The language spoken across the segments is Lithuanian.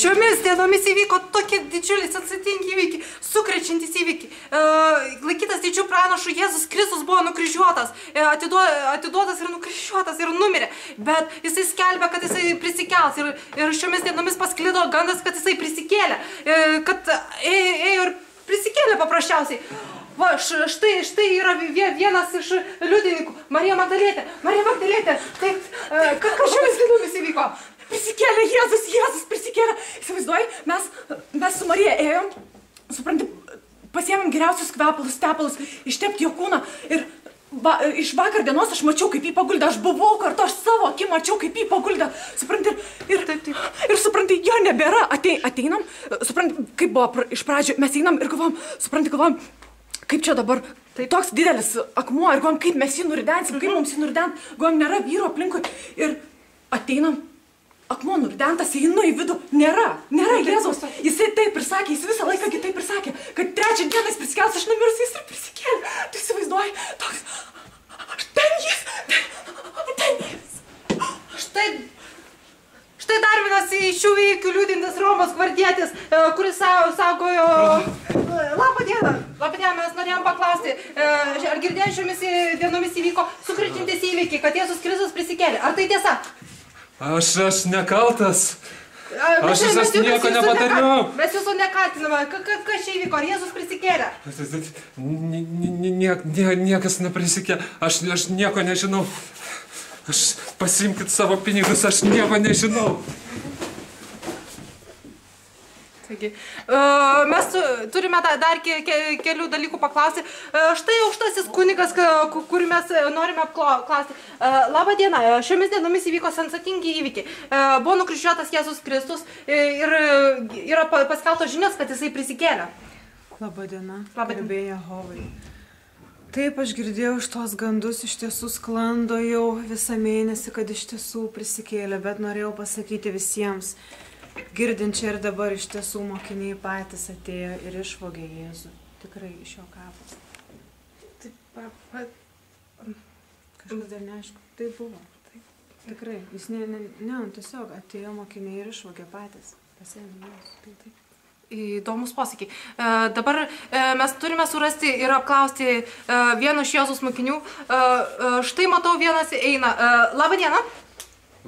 Šiomis dienomis įvyko tokie didžiuliai sensacingi įvykiai, sukrečiantys įvykiai. Laikytas didžių pranašų Jėzus Kristus buvo nukryžiuotas, atiduotas ir nukryžiuotas ir numirė. Bet jisai skelbė, kad jisai prisikels ir šiomis dienomis pasklido gandas, kad jisai prisikėlė, kad ėjo ir prisikėlė paprasčiausiai. Va, štai yra vienas iš liudininkų, Marija Magdalietė. Taip, kas šiomis dienomis įvyko? Prisikėlė Jėzus prisikėlė. Įsivaizduoji, mes su Marija ėjom, supranti, pasiėmėm geriausius kvepalus, tepalus, ištepti jo kūną ir iš vakar dienos aš mačiau, kaip jį paguldė, aš buvau kartu, aš savo akį mačiau, kaip jį paguldė, supranti, ir supranti, jo nebėra, ateinam, supranti, kaip buvo iš pradžių, mes einam ir galvojam, kaip čia dabar toks didelis akmuo ir galvojam, kaip mes jį nuridensim, kaip mums jį nurident, galvojam, nėra vyro aplinkui ir ateinam, akmuo nuridentas, einu į vidų, nėra Jėzaus, jisai taip ir sakė, jis visą laiką taip ir sakė, kad trečią dieną jis prisikels, aš numirusi, jis ir prisikėlė, tu įsivaizduoji, toks, ten jis. Štai dar vienas iš šių įvykių liūdintis Romos gvardietis, kuris saugojo... Labą dieną, mes norėjom paklausti, ar girdėjai šiomis dienomis įvyko sukrečiantys įvykiai, kad Jėzus Kristus prisikėlė, ar tai tiesa? Aš nekaltas. Aš nieko nepadariau. Mes jūsų nekaltiname. Kas čia įvyko? Ar Jėzus prisikėlė? Niekas neprisikėlė. Aš nieko nežinau. Pasiimkit savo pinigus, aš nieko nežinau. Taigi, mes turime dar kelių dalykų paklausyti. Štai aukštasis kunigas, kurį mes norime apklausti. Labą dieną, šiomis dienomis įvyko sensacingi įvykiai. Buvo nukryžiuotas Jėzus Kristus ir yra paskelbtos žinios, kad jisai prisikėlė. Labą dieną, garbė Jehovai. Taip, aš girdėjau iš tos gandus, iš tiesų sklando jau visą mėnesį, kad iš tiesų prisikėlė, bet norėjau pasakyti visiems, girdint čia ir dabar iš tiesų mokiniai patys atėjo ir išvogė Jėzų. Tikrai iš jo kapas. Kažkas dar neaišku. Tai buvo. Tikrai. Jis tiesiog atėjo mokiniai ir išvogė patys. Pasėmė Jėzų. Įdomus posakiai. Dabar mes turime surasti ir apklausti vieną iš Jėzus mokinių. Štai matau, vienas eina. Labą dieną.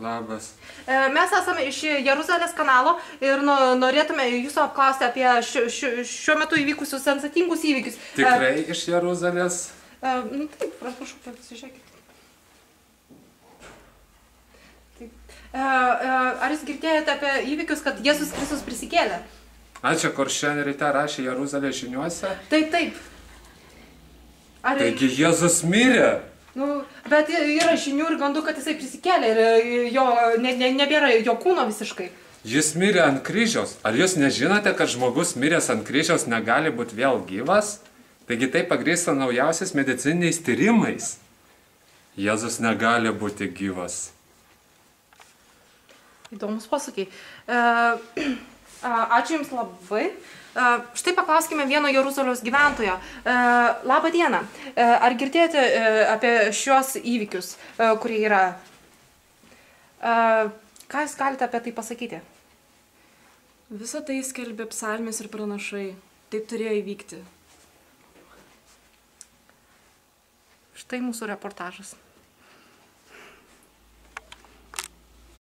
Labas. Mes esame iš Jeruzalės kanalo ir norėtume jūsų apklausti apie šiuo metu įvykusius sensacingus įvykius. Tikrai iš Jeruzalės? Taip, prašau, pasižiūrėkit. Ar jūs girdėjote apie įvykius, kad Jėzus Kristus prisikėlė? Čia, kur šiandien ryte rašė Jeruzalės žiniuose? Taip. Taigi Jėzus mirė? Bet yra žinių ir gandų, kad jisai prisikėlė ir nebėra jo kūno visiškai. Jis mirė ant kryžiaus. Ar jūs nežinote, kad žmogus miręs ant kryžiaus negali būti vėl gyvas? Taigi tai pagrįsta naujausiais medicininiais tyrimais. Jėzus negali būti gyvas. Įdomus posakiai. Ačiū Jums labai. Štai paklauskime vieno Jeruzalės gyventojo. Labą dieną. Ar girdėjote apie šios įvykius, kurie yra? Ką Jūs galite apie tai pasakyti? Visą tai skelbė psalmės ir pranašai. Taip turėjo įvykti. Štai mūsų reportažas.